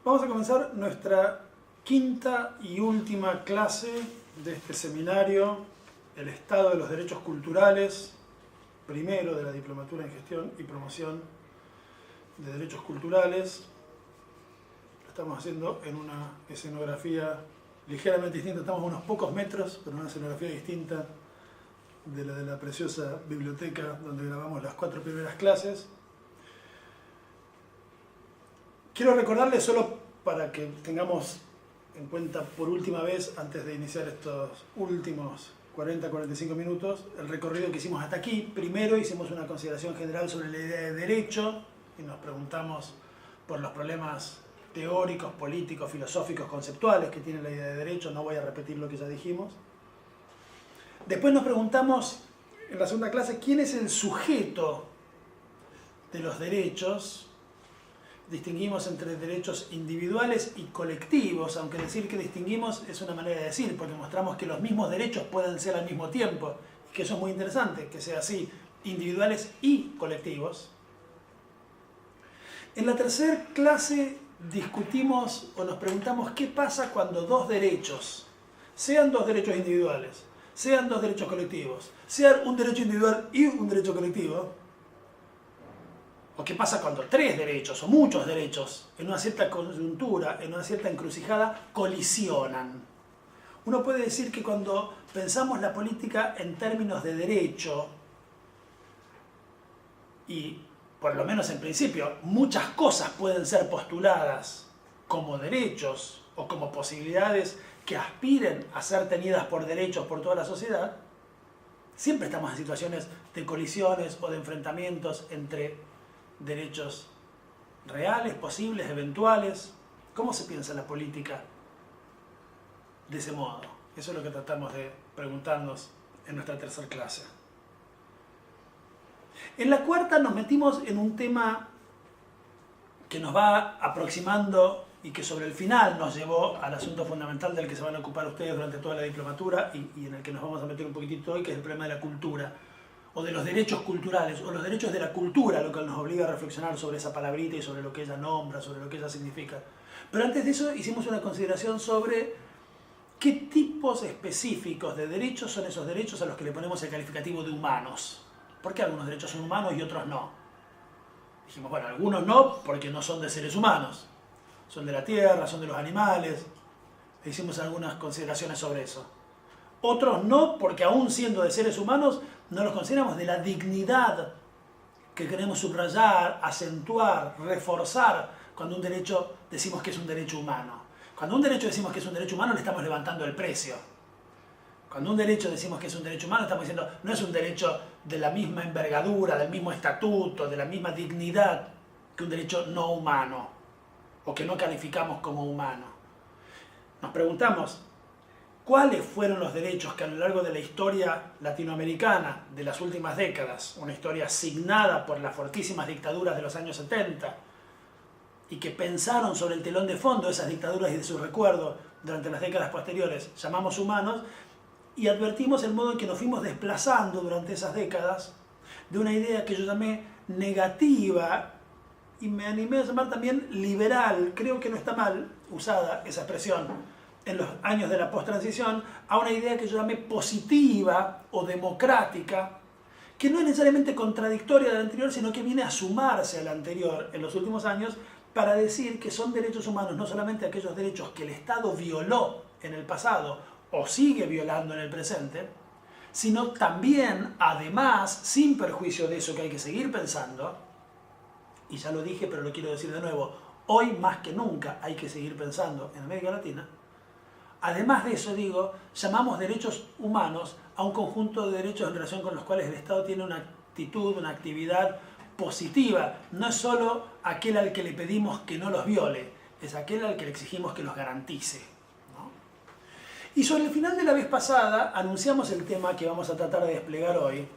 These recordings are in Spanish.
Vamos a comenzar nuestra quinta y última clase de este seminario, El Estado de los Derechos Culturales, primero de la Diplomatura en Gestión y Promoción de Derechos Culturales. Lo estamos haciendo en una escenografía ligeramente distinta, estamos a unos pocos metros, pero una escenografía distinta de la preciosa biblioteca donde grabamos las 4 primeras clases. Quiero recordarles, solo para que tengamos en cuenta por última vez, antes de iniciar estos últimos 40-45 minutos, el recorrido que hicimos hasta aquí. Primero hicimos una consideración general sobre la idea de derecho y nos preguntamos por los problemas teóricos, políticos, filosóficos, conceptuales que tiene la idea de derecho. No voy a repetir lo que ya dijimos. Después nos preguntamos en la segunda clase quién es el sujeto de los derechos. Distinguimos entre derechos individuales y colectivos, aunque decir que distinguimos es una manera de decir, porque mostramos que los mismos derechos pueden ser al mismo tiempo, y que eso es muy interesante, que sea así, individuales y colectivos. En la tercera clase discutimos o nos preguntamos qué pasa cuando dos derechos, sean dos derechos individuales, sean dos derechos colectivos, sean un derecho individual y un derecho colectivo, o qué pasa cuando tres derechos o muchos derechos en una cierta coyuntura, en una cierta encrucijada, colisionan. Uno puede decir que cuando pensamos la política en términos de derecho, y por lo menos en principio muchas cosas pueden ser postuladas como derechos o como posibilidades que aspiren a ser tenidas por derechos por toda la sociedad, siempre estamos en situaciones de colisiones o de enfrentamientos entre derechos reales, posibles, eventuales. ¿Cómo se piensa la política de ese modo? Eso es lo que tratamos de preguntarnos en nuestra tercera clase. En la cuarta nos metimos en un tema que nos va aproximando y que sobre el final nos llevó al asunto fundamental del que se van a ocupar ustedes durante toda la diplomatura y en el que nos vamos a meter un poquitito hoy, que es el problema de la cultura, o de los derechos culturales, o los derechos de la cultura, lo que nos obliga a reflexionar sobre esa palabrita y sobre lo que ella nombra, sobre lo que ella significa. Pero antes de eso hicimos una consideración sobre qué tipos específicos de derechos son esos derechos a los que le ponemos el calificativo de humanos. ¿Por qué algunos derechos son humanos y otros no? Dijimos, bueno, algunos no porque no son de seres humanos, son de la tierra, son de los animales. Hicimos algunas consideraciones sobre eso. Otros no, porque aún siendo de seres humanos, no los consideramos de la dignidad que queremos subrayar, acentuar, reforzar cuando un derecho decimos que es un derecho humano. Cuando un derecho decimos que es un derecho humano, le estamos levantando el precio. Cuando un derecho decimos que es un derecho humano, estamos diciendo no es un derecho de la misma envergadura, del mismo estatuto, de la misma dignidad que un derecho no humano, o que no calificamos como humano. Nos preguntamos, ¿cuáles fueron los derechos que a lo largo de la historia latinoamericana de las últimas décadas, una historia signada por las fortísimas dictaduras de los años 70, y que pensaron sobre el telón de fondo de esas dictaduras y de su recuerdo durante las décadas posteriores, llamamos humanos, y advertimos el modo en que nos fuimos desplazando durante esas décadas de una idea que yo llamé negativa, y me animé a llamar también liberal, creo que no está mal usada esa expresión, en los años de la posttransición, a una idea que yo llamé positiva o democrática, que no es necesariamente contradictoria de la anterior, sino que viene a sumarse a la anterior en los últimos años para decir que son derechos humanos no solamente aquellos derechos que el Estado violó en el pasado o sigue violando en el presente, sino también, además, sin perjuicio de eso que hay que seguir pensando, y ya lo dije pero lo quiero decir de nuevo, hoy más que nunca hay que seguir pensando en América Latina. Además de eso, digo, llamamos derechos humanos a un conjunto de derechos en relación con los cuales el Estado tiene una actitud, una actividad positiva. No es solo aquel al que le pedimos que no los viole, es aquel al que le exigimos que los garantice, ¿no? Y sobre el final de la vez pasada anunciamos el tema que vamos a tratar de desplegar hoy,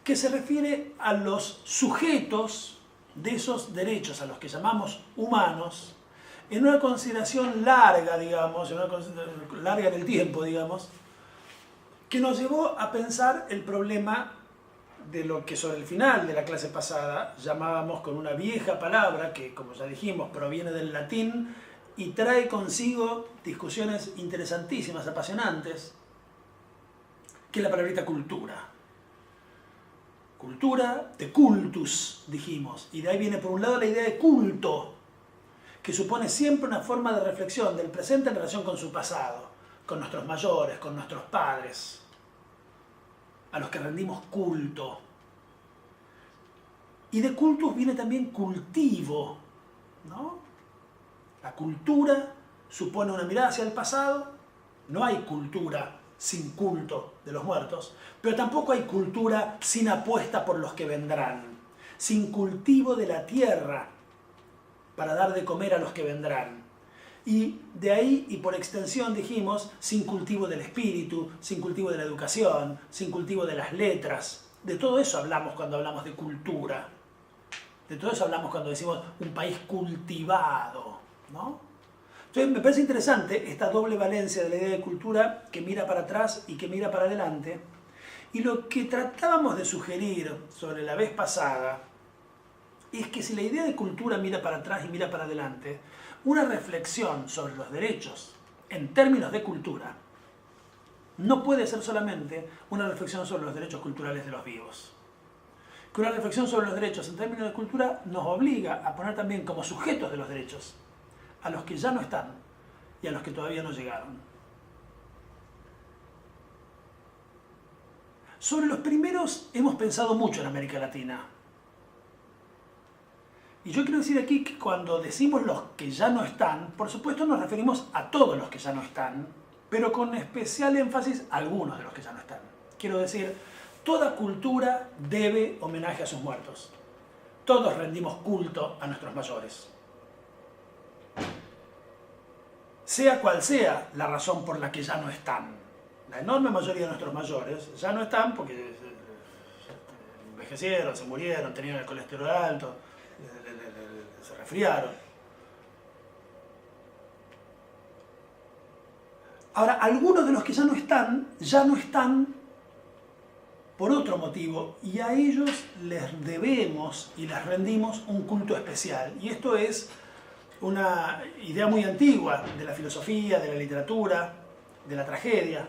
que se refiere a los sujetos de esos derechos a los que llamamos humanos, en una consideración larga, digamos, larga en el tiempo, digamos, que nos llevó a pensar el problema de lo que sobre el final de la clase pasada llamábamos con una vieja palabra que, como ya dijimos, proviene del latín y trae consigo discusiones interesantísimas, apasionantes, que es la palabrita cultura. Cultura de cultus, dijimos, y de ahí viene por un lado la idea de culto, que supone siempre una forma de reflexión del presente en relación con su pasado, con nuestros mayores, con nuestros padres, a los que rendimos culto. Y de cultus viene también cultivo, ¿no? La cultura supone una mirada hacia el pasado, no hay cultura sin culto de los muertos, pero tampoco hay cultura sin apuesta por los que vendrán, sin cultivo de la tierra para dar de comer a los que vendrán. Y de ahí, y por extensión dijimos, sin cultivo del espíritu, sin cultivo de la educación, sin cultivo de las letras. De todo eso hablamos cuando hablamos de cultura. De todo eso hablamos cuando decimos un país cultivado, ¿no? Entonces me parece interesante esta doble valencia de la idea de cultura que mira para atrás y que mira para adelante. Y lo que tratábamos de sugerir sobre la vez pasada es que si la idea de cultura mira para atrás y mira para adelante, una reflexión sobre los derechos en términos de cultura no puede ser solamente una reflexión sobre los derechos culturales de los vivos. Que una reflexión sobre los derechos en términos de cultura nos obliga a poner también como sujetos de los derechos a los que ya no están y a los que todavía no llegaron. Sobre los primeros hemos pensado mucho en América Latina. Y yo quiero decir aquí que cuando decimos los que ya no están, por supuesto nos referimos a todos los que ya no están, pero con especial énfasis a algunos de los que ya no están. Quiero decir, toda cultura debe homenaje a sus muertos. Todos rendimos culto a nuestros mayores. Sea cual sea la razón por la que ya no están. La enorme mayoría de nuestros mayores ya no están porque envejecieron, se murieron, tenían el colesterol alto, se resfriaron. Ahora, algunos de los que ya no están por otro motivo, y a ellos les debemos y les rendimos un culto especial. Y esto es una idea muy antigua de la filosofía, de la literatura, de la tragedia.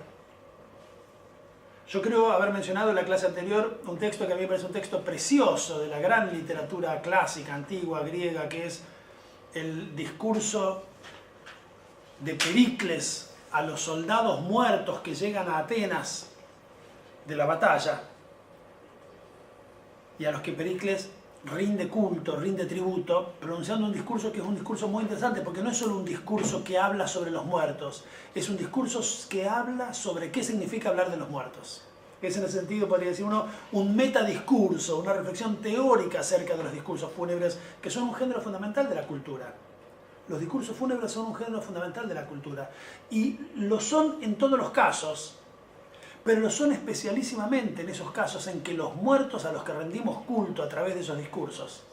Yo creo haber mencionado en la clase anterior un texto que a mí me parece un texto precioso de la gran literatura clásica, antigua, griega, que es el discurso de Pericles a los soldados muertos que llegan a Atenas de la batalla y a los que Pericles rinde culto, rinde tributo, pronunciando un discurso que es un discurso muy interesante porque no es solo un discurso que habla sobre los muertos, es un discurso que habla sobre qué significa hablar de los muertos. Es en ese sentido, podría decir uno, un metadiscurso, una reflexión teórica acerca de los discursos fúnebres, que son un género fundamental de la cultura. Los discursos fúnebres son un género fundamental de la cultura. Y lo son en todos los casos, pero lo son especialísimamente en esos casos en que los muertos a los que rendimos culto a través de esos discursos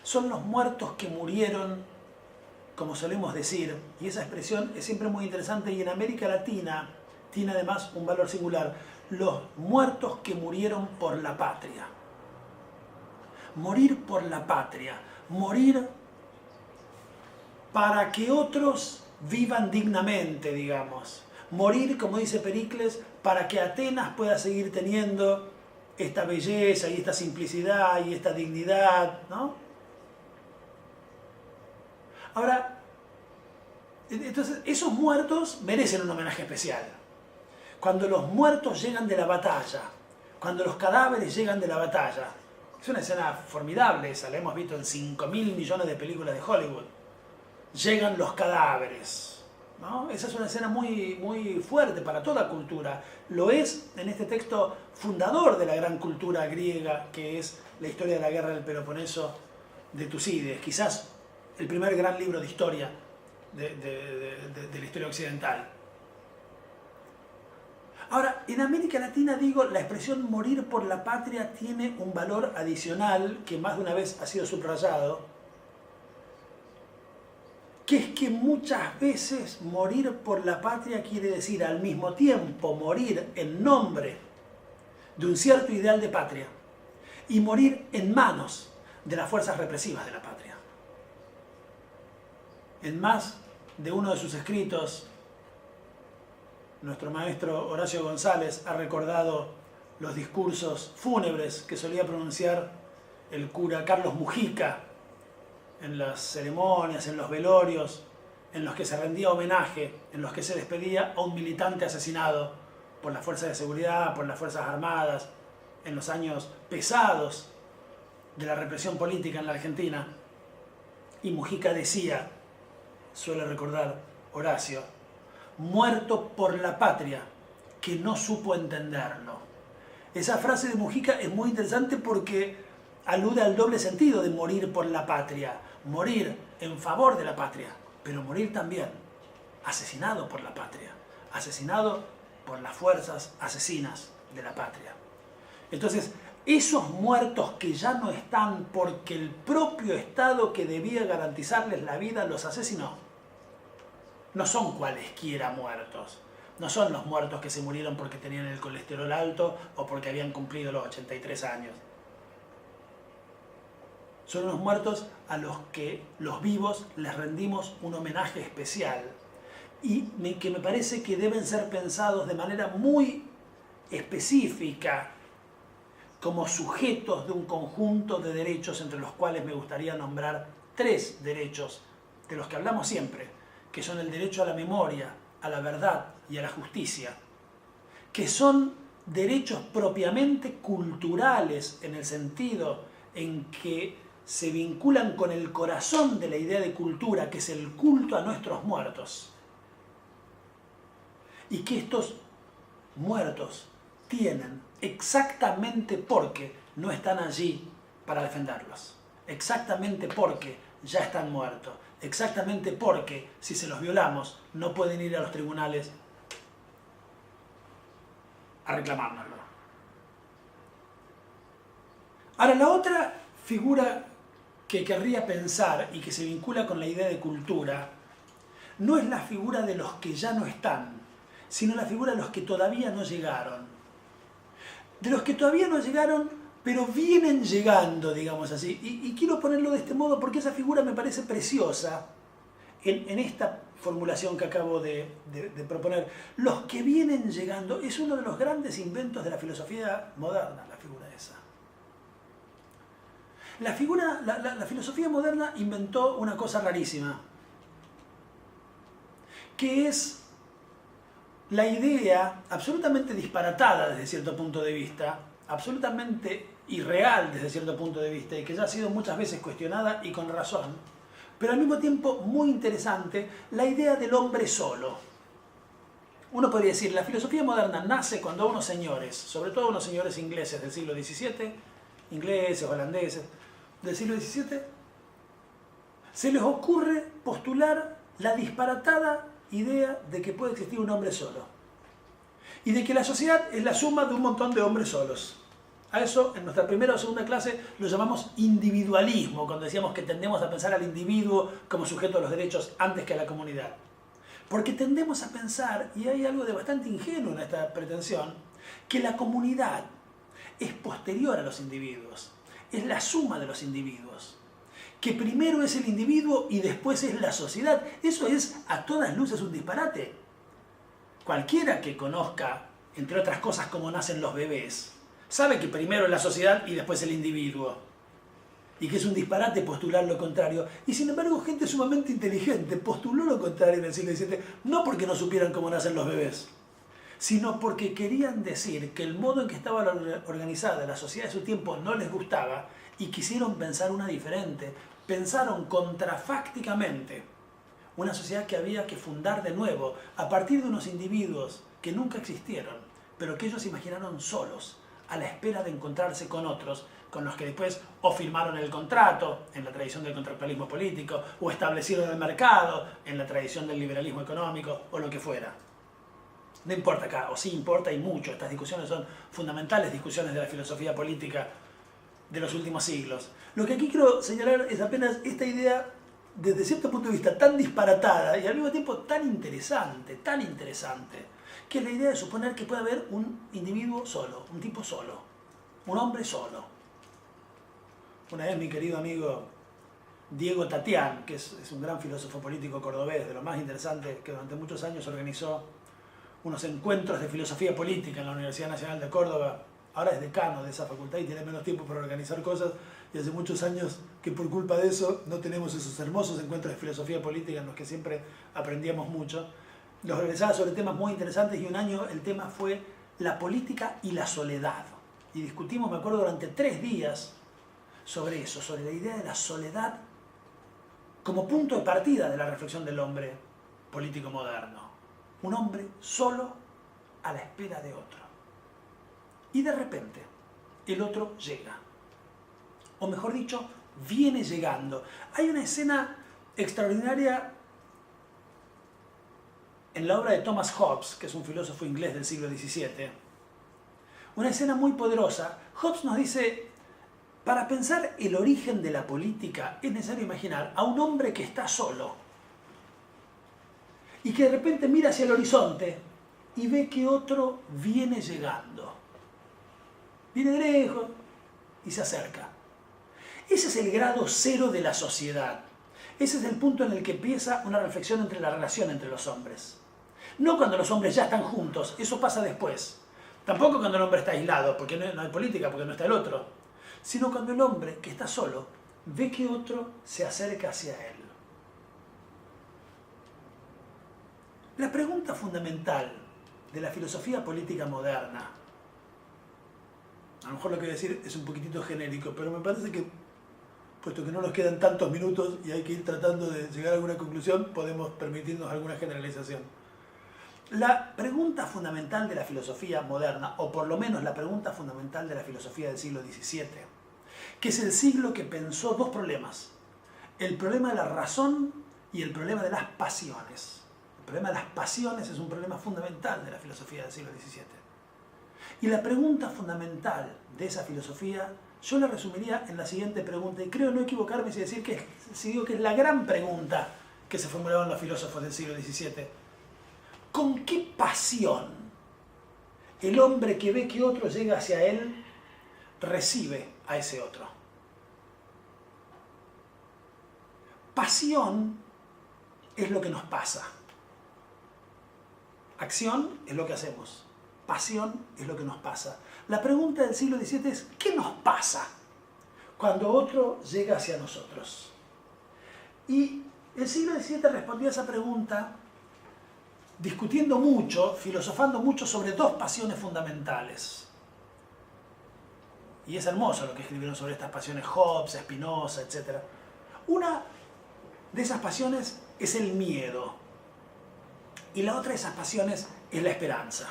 son los muertos que murieron, como solemos decir, y esa expresión es siempre muy interesante y en América Latina tiene además un valor singular, los muertos que murieron por la patria. Morir por la patria, morir para que otros vivan dignamente, digamos. Morir, como dice Pericles, para que Atenas pueda seguir teniendo esta belleza y esta simplicidad y esta dignidad, ¿no? Ahora, entonces, esos muertos merecen un homenaje especial. Cuando los muertos llegan de la batalla, cuando los cadáveres llegan de la batalla, es una escena formidable esa, la hemos visto en 5.000 millones de películas de Hollywood. Llegan los cadáveres, ¿no? Esa es una escena muy, muy fuerte para toda cultura. Lo es en este texto fundador de la gran cultura griega, que es la historia de la guerra del Peloponeso de Tucídides, quizás el primer gran libro de historia de la historia occidental. Ahora, en América Latina, digo, la expresión morir por la patria tiene un valor adicional que más de una vez ha sido subrayado, que es que muchas veces morir por la patria quiere decir al mismo tiempo morir en nombre de un cierto ideal de patria y morir en manos de las fuerzas represivas de la patria. En más de uno de sus escritos, nuestro maestro Horacio González ha recordado los discursos fúnebres que solía pronunciar el cura Carlos Mujica en las ceremonias, en los velorios, en los que se rendía homenaje, en los que se despedía a un militante asesinado por las fuerzas de seguridad, por las fuerzas armadas, en los años pesados de la represión política en la Argentina. Y Mujica decía, suele recordar Horacio, muerto por la patria, que no supo entenderlo. Esa frase de Mujica es muy interesante porque alude al doble sentido de morir por la patria. Morir en favor de la patria, pero morir también asesinado por la patria, asesinado por las fuerzas asesinas de la patria. Entonces, esos muertos que ya no están porque el propio Estado que debía garantizarles la vida los asesinó, no son cualesquiera muertos. No son los muertos que se murieron porque tenían el colesterol alto o porque habían cumplido los 83 años. Son unos muertos a los que los vivos les rendimos un homenaje especial y que me parece que deben ser pensados de manera muy específica como sujetos de un conjunto de derechos entre los cuales me gustaría nombrar 3 derechos de los que hablamos siempre, que son el derecho a la memoria, a la verdad y a la justicia, que son derechos propiamente culturales en el sentido en que se vinculan con el corazón de la idea de cultura, que es el culto a nuestros muertos, y que estos muertos tienen exactamente porque no están allí para defenderlos, exactamente porque ya están muertos, exactamente porque si se los violamos no pueden ir a los tribunales a reclamárnoslo. Ahora, la otra figura que querría pensar y que se vincula con la idea de cultura no es la figura de los que ya no están, sino la figura de los que todavía no llegaron. De los que todavía no llegaron, pero vienen llegando, digamos así. Y quiero ponerlo de este modo porque esa figura me parece preciosa en esta formulación que acabo de proponer. Los que vienen llegando es uno de los grandes inventos de la filosofía moderna, la figura esa. La filosofía moderna inventó una cosa rarísima, que es la idea absolutamente disparatada desde cierto punto de vista, absolutamente irreal desde cierto punto de vista y que ya ha sido muchas veces cuestionada y con razón, pero al mismo tiempo muy interesante, la idea del hombre solo. Uno podría decir, la filosofía moderna nace cuando unos señores, sobre todo unos señores ingleses del siglo XVII, ingleses, holandeses, del siglo XVII, se les ocurre postular la disparatada idea de que puede existir un hombre solo y de que la sociedad es la suma de un montón de hombres solos. A eso en nuestra primera o segunda clase lo llamamos individualismo, cuando decíamos que tendemos a pensar al individuo como sujeto de los derechos antes que a la comunidad. Porque tendemos a pensar, y hay algo de bastante ingenuo en esta pretensión, que la comunidad es posterior a los individuos, es la suma de los individuos, que primero es el individuo y después es la sociedad. Eso es a todas luces un disparate. Cualquiera que conozca, entre otras cosas, cómo nacen los bebés, sabe que primero es la sociedad y después el individuo. Y que es un disparate postular lo contrario. Y sin embargo, gente sumamente inteligente postuló lo contrario en el siglo XVII, no porque no supieran cómo nacen los bebés, sino porque querían decir que el modo en que estaba organizada la sociedad de su tiempo no les gustaba y quisieron pensar una diferente. Pensaron contrafácticamente una sociedad que había que fundar de nuevo a partir de unos individuos que nunca existieron, pero que ellos imaginaron solos, a la espera de encontrarse con otros, con los que después o firmaron el contrato, en la tradición del contractualismo político, o establecieron el mercado, en la tradición del liberalismo económico, o lo que fuera. No importa acá, o sí importa y mucho. Estas discusiones son fundamentales discusiones de la filosofía política de los últimos siglos. Lo que aquí quiero señalar es apenas esta idea desde cierto punto de vista tan disparatada y al mismo tiempo tan interesante, que es la idea de suponer que puede haber un individuo solo, un tipo solo, un hombre solo. Una vez mi querido amigo Diego Tatián, que es un gran filósofo político cordobés, de lo más interesante, que durante muchos años organizó unos encuentros de filosofía política en la Universidad Nacional de Córdoba. Ahora es decano de esa facultad y tiene menos tiempo para organizar cosas, y hace muchos años que por culpa de eso no tenemos esos hermosos encuentros de filosofía política en los que siempre aprendíamos mucho. Los organizaba sobre temas muy interesantes y un año el tema fue la política y la soledad. Y discutimos, me acuerdo, durante 3 días sobre eso, sobre la idea de la soledad como punto de partida de la reflexión del hombre político moderno. Un hombre solo a la espera de otro. Y de repente, el otro llega. O mejor dicho, viene llegando. Hay una escena extraordinaria en la obra de Thomas Hobbes, que es un filósofo inglés del siglo XVII. Una escena muy poderosa. Hobbes nos dice, para pensar el origen de la política es necesario imaginar a un hombre que está solo y que de repente mira hacia el horizonte y ve que otro viene llegando. Viene de lejos y se acerca. Ese es el grado cero de la sociedad. Ese es el punto en el que empieza una reflexión entre la relación entre los hombres. No cuando los hombres ya están juntos, eso pasa después. Tampoco cuando el hombre está aislado, porque no hay política, porque no está el otro. Sino cuando el hombre, que está solo, ve que otro se acerca hacia él. La pregunta fundamental de la filosofía política moderna, a lo mejor lo que voy a decir es un poquitito genérico, pero me parece que, puesto que no nos quedan tantos minutos y hay que ir tratando de llegar a alguna conclusión, podemos permitirnos alguna generalización. La pregunta fundamental de la filosofía moderna, o por lo menos la pregunta fundamental de la filosofía del siglo XVII, que es el siglo que pensó 2 problemas: el problema de la razón y el problema de las pasiones. El problema de las pasiones es un problema fundamental de la filosofía del siglo XVII. Y la pregunta fundamental de esa filosofía, yo la resumiría en la siguiente pregunta, y creo no equivocarme si digo que es la gran pregunta que se formulaban los filósofos del siglo XVII. ¿Con qué pasión el hombre que ve que otro llega hacia él recibe a ese otro? Pasión es lo que nos pasa. Acción es lo que hacemos. Pasión es lo que nos pasa. La pregunta del siglo XVII es, ¿qué nos pasa cuando otro llega hacia nosotros? Y el siglo XVII respondió a esa pregunta discutiendo mucho, filosofando mucho sobre 2 pasiones fundamentales. Y es hermoso lo que escribieron sobre estas pasiones Hobbes, Spinoza, etc. Una de esas pasiones es el miedo. Y la otra de esas pasiones es la esperanza.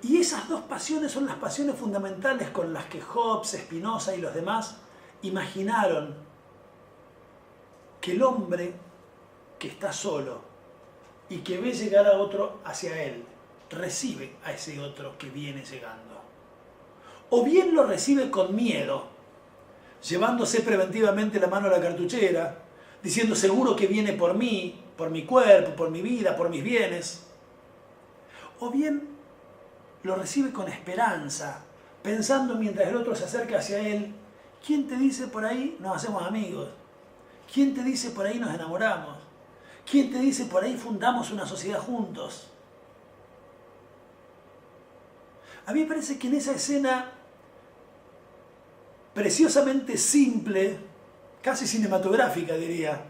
Y esas 2 pasiones son las pasiones fundamentales con las que Hobbes, Spinoza y los demás imaginaron que el hombre que está solo y que ve llegar a otro hacia él, recibe a ese otro que viene llegando. O bien lo recibe con miedo, llevándose preventivamente la mano a la cartuchera, diciendo seguro que viene por mí, por mi cuerpo, por mi vida, por mis bienes. O bien lo recibe con esperanza, pensando mientras el otro se acerca hacia él, ¿quién te dice por ahí nos hacemos amigos? ¿Quién te dice por ahí nos enamoramos? ¿Quién te dice por ahí fundamos una sociedad juntos? A mí me parece que en esa escena preciosamente simple, casi cinematográfica diría,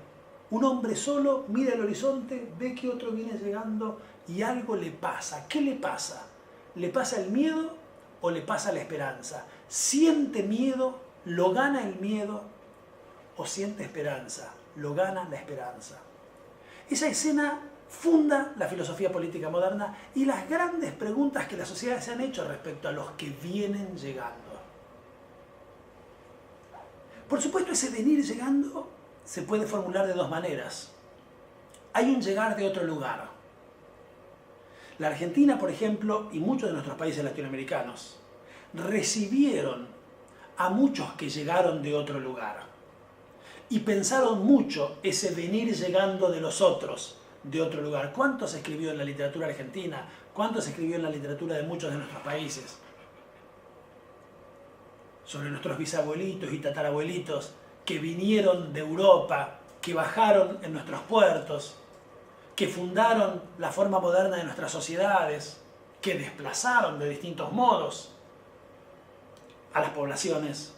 un hombre solo mira el horizonte, ve que otro viene llegando y algo le pasa. ¿Qué le pasa? ¿Le pasa el miedo o le pasa la esperanza? ¿Siente miedo? ¿Lo gana el miedo? ¿O siente esperanza? ¿Lo gana la esperanza? Esa escena funda la filosofía política moderna y las grandes preguntas que las sociedades se han hecho respecto a los que vienen llegando. Por supuesto, ese venir llegando se puede formular de 2 maneras. Hay un llegar de otro lugar. La Argentina, por ejemplo, y muchos de nuestros países latinoamericanos recibieron a muchos que llegaron de otro lugar. y pensaron mucho ese venir llegando de los otros, de otro lugar. ¿Cuánto se escribió en la literatura argentina? ¿Cuánto se escribió en la literatura de muchos de nuestros países? Sobre nuestros bisabuelitos y tatarabuelitos que vinieron de Europa, que bajaron en nuestros puertos, que fundaron la forma moderna de nuestras sociedades, que desplazaron de distintos modos a las poblaciones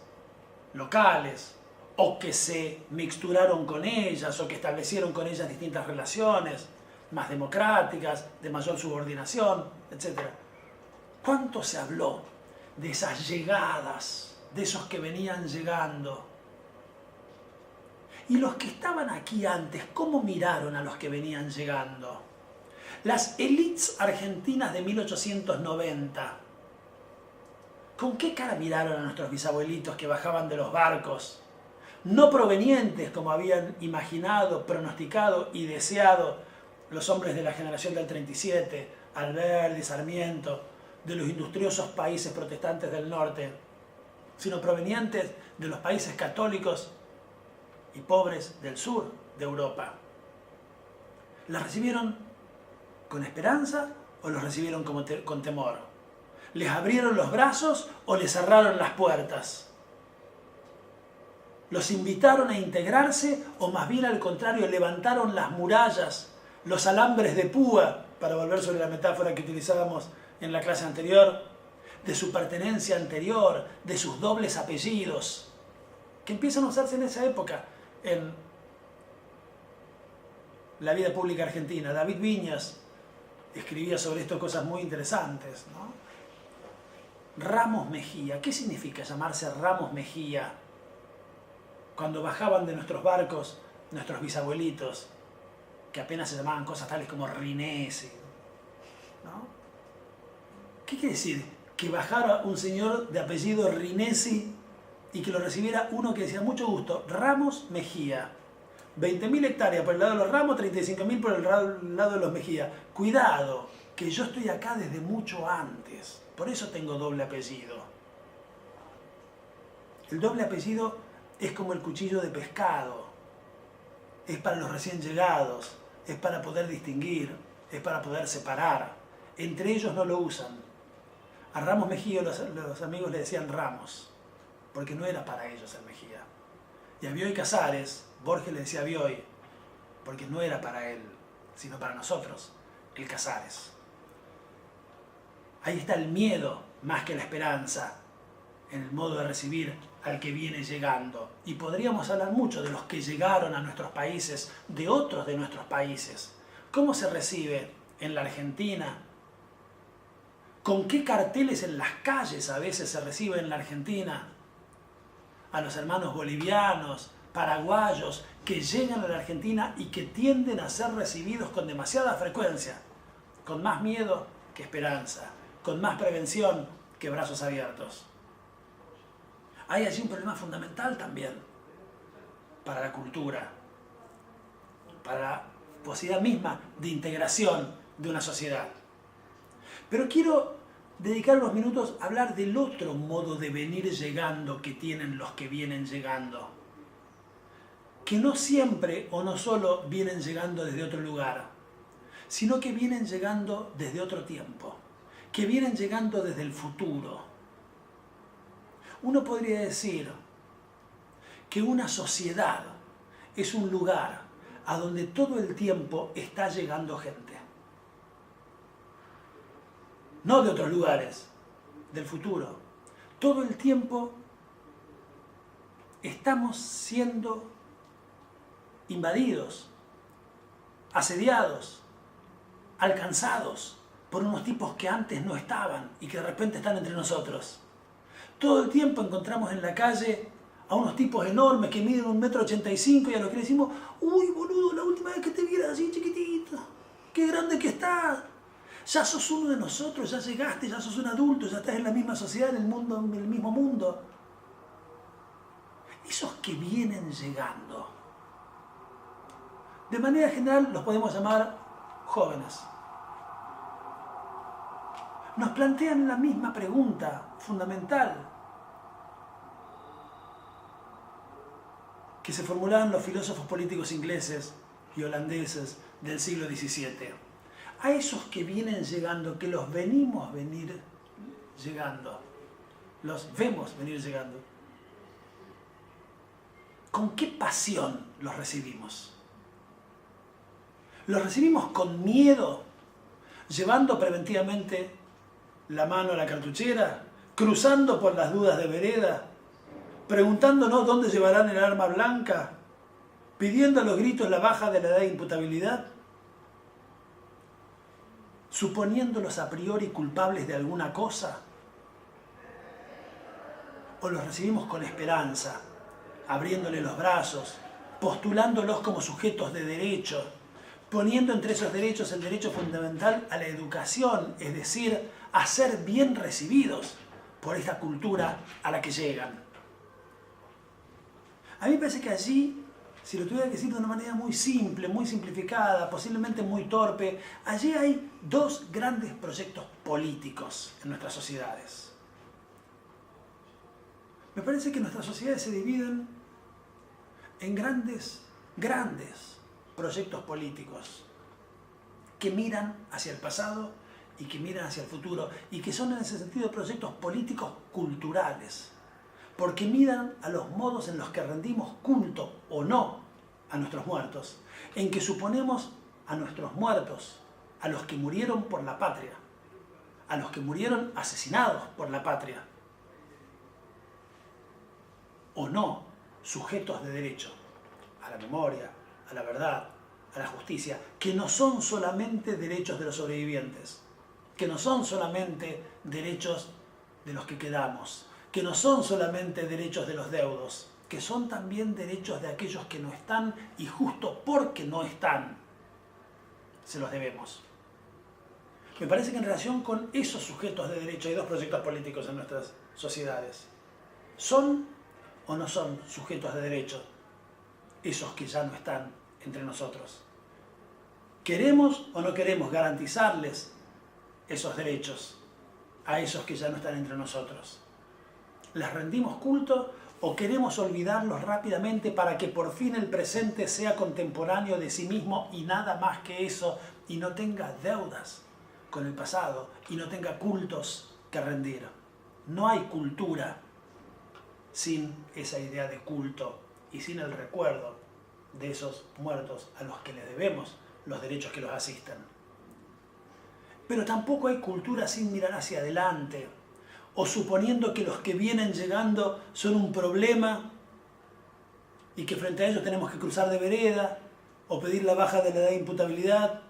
locales, o que se mixturaron con ellas, o que establecieron con ellas distintas relaciones más democráticas, de mayor subordinación, etc. ¿Cuánto se habló de esas llegadas, de esos que venían llegando? Y los que estaban aquí antes, ¿cómo miraron a los que venían llegando? Las élites argentinas de 1890, ¿con qué cara miraron a nuestros bisabuelitos que bajaban de los barcos? No provenientes, como habían imaginado, pronosticado y deseado los hombres de la generación del 37, Alberdi, Sarmiento, de los industriosos países protestantes del norte, sino provenientes de los países católicos y pobres del sur de Europa. ¿Las recibieron con esperanza o los recibieron con temor? ¿Les abrieron los brazos o les cerraron las puertas? ¿Los invitaron a integrarse o más bien al contrario levantaron las murallas, los alambres de púa, para volver sobre la metáfora que utilizábamos en la clase anterior, de su pertenencia anterior, de sus dobles apellidos, que empiezan a usarse en esa época en la vida pública argentina? David Viñas escribía sobre esto cosas muy interesantes, ¿no? Ramos Mejía. ¿Qué significa llamarse Ramos Mejía? Cuando bajaban de nuestros barcos nuestros bisabuelitos, que apenas se llamaban cosas tales como Rinesi, ¿no? ¿Qué quiere decir? Que bajara un señor de apellido Rinesi y que lo recibiera uno que decía mucho gusto, Ramos Mejía. 20.000 hectáreas por el lado de los Ramos, 35.000 por el lado de los Mejía. Cuidado, que yo estoy acá desde mucho antes, por eso tengo doble apellido. El doble apellido es como el cuchillo de pescado, es para los recién llegados, es para poder distinguir, es para poder separar. Entre ellos no lo usan. A Ramos Mejía los amigos le decían Ramos, porque no era para ellos el Mejía. Y a Bioy Casares, Borges le decía Bioy, porque no era para él, sino para nosotros, el Casares. Ahí está el miedo más que la esperanza, en el modo de recibir al que viene llegando. Y podríamos hablar mucho de los que llegaron a nuestros países, de otros de nuestros países. ¿Cómo se recibe en la Argentina? ¿Con qué carteles en las calles a veces se recibe en la Argentina a los hermanos bolivianos, paraguayos, que llegan a la Argentina y que tienden a ser recibidos con demasiada frecuencia, con más miedo que esperanza, con más prevención que brazos abiertos? Hay allí un problema fundamental también para la cultura, para la posibilidad misma de integración de una sociedad. Pero quiero dedicar unos minutos a hablar del otro modo de venir llegando que tienen los que vienen llegando, que no siempre o no solo vienen llegando desde otro lugar, sino que vienen llegando desde otro tiempo, que vienen llegando desde el futuro. Uno podría decir que una sociedad es un lugar a donde todo el tiempo está llegando gente. No de otros lugares, del futuro. Todo el tiempo estamos siendo invadidos, asediados, alcanzados por unos tipos que antes no estaban y que de repente están entre nosotros. Todo el tiempo encontramos en la calle a unos tipos enormes que miden 1,85 m y a los que le decimos, uy boludo, la última vez que te vieras así chiquitito, qué grande que estás, ya sos uno de nosotros, ya llegaste, ya sos un adulto, ya estás en la misma sociedad, en el mismo mundo. Esos que vienen llegando, de manera general los podemos llamar jóvenes. Nos plantean la misma pregunta fundamental. que se formulaban los filósofos políticos ingleses y holandeses del siglo XVII. A esos que vienen llegando, que los vemos venir llegando, ¿con qué pasión los recibimos? ¿Los recibimos con miedo, llevando preventivamente la mano a la cartuchera, cruzando por las dudas de vereda, preguntándonos dónde llevarán el arma blanca, pidiendo a los gritos la baja de la edad de imputabilidad, suponiéndolos a priori culpables de alguna cosa? ¿O los recibimos con esperanza, abriéndole los brazos, postulándolos como sujetos de derecho, poniendo entre esos derechos el derecho fundamental a la educación, es decir, a ser bien recibidos por esta cultura a la que llegan? A mí me parece que allí, si lo tuviera que decir de una manera muy simple, muy simplificada, posiblemente muy torpe, allí hay dos grandes proyectos políticos en nuestras sociedades. Me parece que nuestras sociedades se dividen en grandes proyectos políticos que miran hacia el pasado y que miran hacia el futuro, y que son en ese sentido proyectos políticos culturales, porque miran a los modos en los que rendimos culto o no a nuestros muertos, en que suponemos a nuestros muertos, a los que murieron por la patria, a los que murieron asesinados por la patria, o no sujetos de derecho a la memoria, a la verdad, a la justicia, que no son solamente derechos de los sobrevivientes, que no son solamente derechos de los que quedamos, que no son solamente derechos de los deudos, que son también derechos de aquellos que no están, y justo porque no están, se los debemos. Me parece que en relación con esos sujetos de derecho hay dos proyectos políticos en nuestras sociedades. ¿Son o no son sujetos de derecho esos que ya no están entre nosotros? ¿Queremos o no queremos garantizarles esos derechos a esos que ya no están entre nosotros? ¿Les rendimos culto o queremos olvidarlos rápidamente para que por fin el presente sea contemporáneo de sí mismo y nada más que eso, y no tenga deudas con el pasado y no tenga cultos que rendir? No hay cultura sin esa idea de culto y sin el recuerdo de esos muertos a los que les debemos los derechos que los asistan. Pero tampoco hay cultura sin mirar hacia adelante, o suponiendo que los que vienen llegando son un problema y que frente a ellos tenemos que cruzar de vereda, o pedir la baja de la edad de imputabilidad,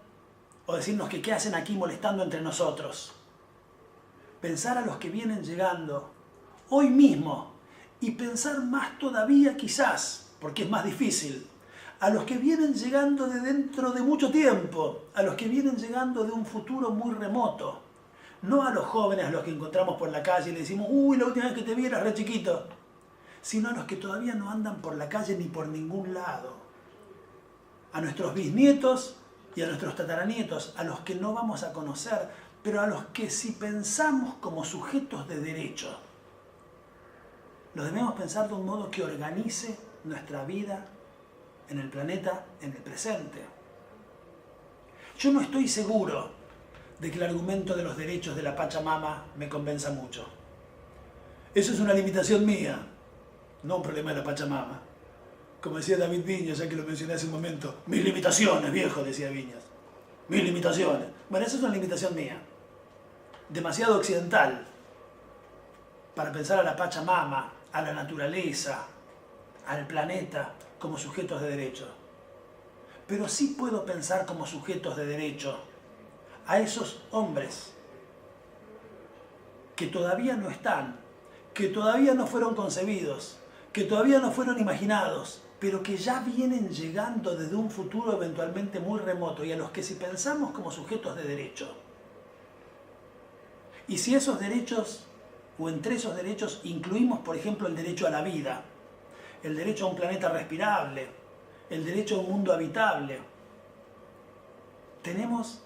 o decirnos que qué hacen aquí molestando entre nosotros. Pensar a los que vienen llegando hoy mismo, y pensar más todavía quizás, porque es más difícil, a los que vienen llegando de dentro de mucho tiempo, a los que vienen llegando de un futuro muy remoto. No a los jóvenes a los que encontramos por la calle y le decimos, uy, la última vez que te vi eras re chiquito, sino a los que todavía no andan por la calle ni por ningún lado. A nuestros bisnietos y a nuestros tataranietos, a los que no vamos a conocer, pero a los que si pensamos como sujetos de derecho, los debemos pensar de un modo que organice nuestra vida en el planeta, en el presente. Yo no estoy seguro de que el argumento de los derechos de la Pachamama me convenza mucho. Eso es una limitación mía, no un problema de la Pachamama. Como decía David Viñas, ya que lo mencioné hace un momento, mis limitaciones, viejo, decía Viñas. Mis limitaciones. Bueno, esa es una limitación mía. Demasiado occidental para pensar a la Pachamama, a la naturaleza, al planeta como sujetos de derecho. Pero sí puedo pensar como sujetos de derecho a esos hombres que todavía no están, que todavía no fueron concebidos, que todavía no fueron imaginados, pero que ya vienen llegando desde un futuro eventualmente muy remoto, y a los que si pensamos como sujetos de derecho, y si esos derechos, o entre esos derechos incluimos, por ejemplo, el derecho a la vida, el derecho a un planeta respirable, el derecho a un mundo habitable, tenemos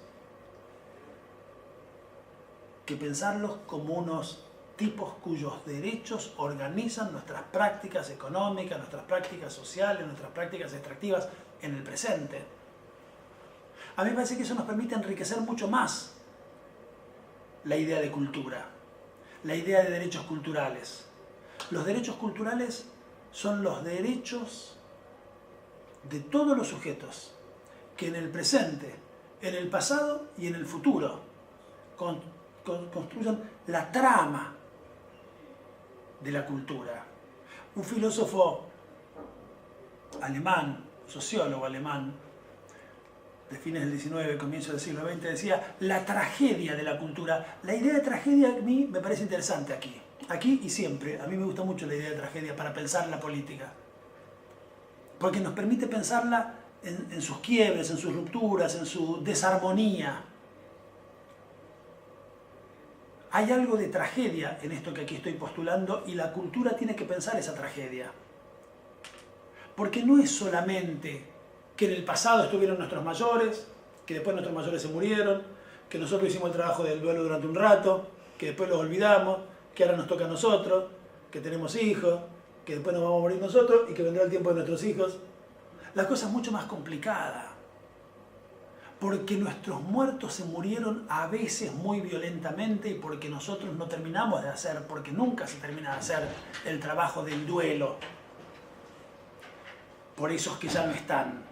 que pensarlos como unos tipos cuyos derechos organizan nuestras prácticas económicas, nuestras prácticas sociales, nuestras prácticas extractivas en el presente. A mí me parece que eso nos permite enriquecer mucho más la idea de cultura, la idea de derechos culturales. Los derechos culturales son los derechos de todos los sujetos que en el presente, en el pasado y en el futuro construyan la trama de la cultura. Un filósofo alemán, sociólogo alemán, de fines del XIX, comienzo del siglo XX, decía la tragedia de la cultura. La idea de tragedia a mí me parece interesante aquí y siempre. A mí me gusta mucho la idea de tragedia para pensar la política, porque nos permite pensarla en sus quiebres, en sus rupturas, en su desarmonía. Hay algo de tragedia en esto que aquí estoy postulando y la cultura tiene que pensar esa tragedia. Porque no es solamente que en el pasado estuvieron nuestros mayores, que después nuestros mayores se murieron, que nosotros hicimos el trabajo del duelo durante un rato, que después los olvidamos, que ahora nos toca a nosotros, que tenemos hijos, que después nos vamos a morir nosotros y que vendrá el tiempo de nuestros hijos. La cosa es mucho más complicada, porque nuestros muertos se murieron a veces muy violentamente y porque nosotros no terminamos de hacer, porque nunca se termina de hacer el trabajo del duelo por esos que ya no están.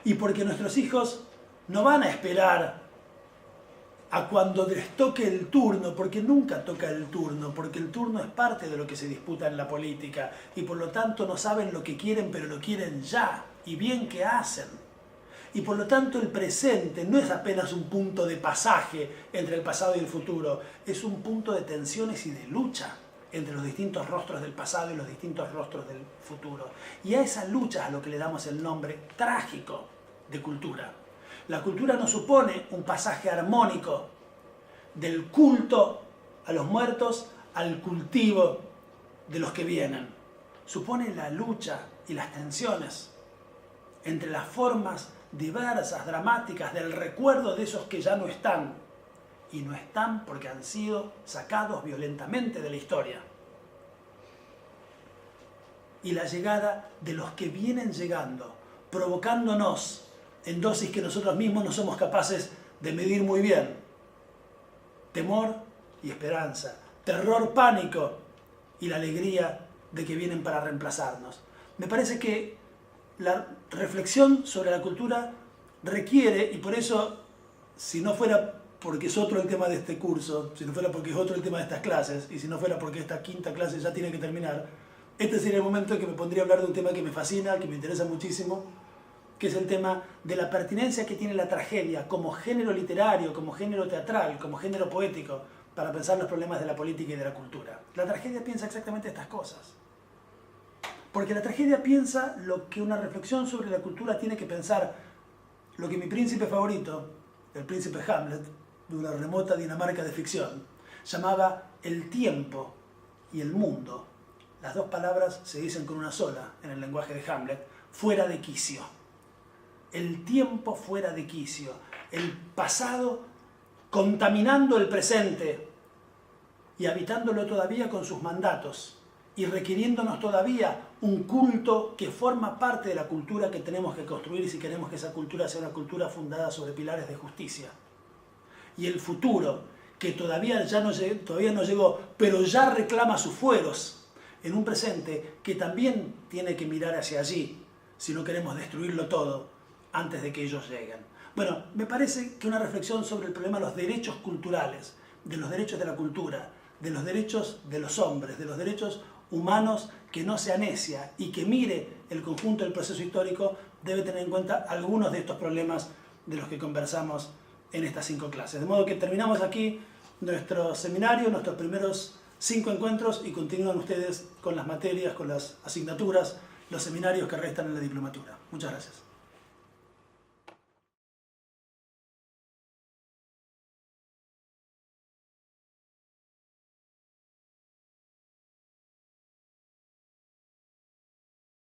Y porque nuestros hijos no van a esperar a cuando les toque el turno, porque nunca toca el turno, porque el turno es parte de lo que se disputa en la política y por lo tanto no saben lo que quieren, pero lo quieren ya, y bien que hacen. Y por lo tanto el presente no es apenas un punto de pasaje entre el pasado y el futuro, es un punto de tensiones y de lucha entre los distintos rostros del pasado y los distintos rostros del futuro. Y a esa lucha es a lo que le damos el nombre trágico de cultura. La cultura no supone un pasaje armónico del culto a los muertos al cultivo de los que vienen. Supone la lucha y las tensiones entre las formas diversas, dramáticas, del recuerdo de esos que ya no están. Y no están porque han sido sacados violentamente de la historia. Y la llegada de los que vienen llegando, provocándonos en dosis que nosotros mismos no somos capaces de medir muy bien. Temor y esperanza, terror, pánico y la alegría de que vienen para reemplazarnos. Me parece que la reflexión sobre la cultura requiere, y por eso, si no fuera porque es otro el tema de este curso, si no fuera porque es otro el tema de estas clases, y si no fuera porque esta quinta clase ya tiene que terminar, este sería el momento en que me pondría a hablar de un tema que me fascina, que me interesa muchísimo, que es el tema de la pertinencia que tiene la tragedia como género literario, como género teatral, como género poético, para pensar los problemas de la política y de la cultura. La tragedia piensa exactamente estas cosas. Porque la tragedia piensa lo que una reflexión sobre la cultura tiene que pensar, lo que mi príncipe favorito, el príncipe Hamlet, de una remota Dinamarca de ficción, llamaba el tiempo y el mundo. Las dos palabras se dicen con una sola en el lenguaje de Hamlet, fuera de quicio. El tiempo fuera de quicio, el pasado contaminando el presente y habitándolo todavía con sus mandatos y requiriéndonos todavía un culto que forma parte de la cultura que tenemos que construir si queremos que esa cultura sea una cultura fundada sobre pilares de justicia. Y el futuro, que todavía no llegó, pero ya reclama sus fueros en un presente que también tiene que mirar hacia allí si no queremos destruirlo todo antes de que ellos lleguen. Bueno, me parece que una reflexión sobre el problema de los derechos culturales, de los derechos de la cultura, de los derechos de los hombres, de los derechos humanos, que no sea necia y que mire el conjunto del proceso histórico, debe tener en cuenta algunos de estos problemas de los que conversamos en estas 5 clases. De modo que terminamos aquí nuestro seminario, nuestros primeros 5 encuentros, y continúan ustedes con las materias, con las asignaturas, los seminarios que restan en la diplomatura. Muchas gracias.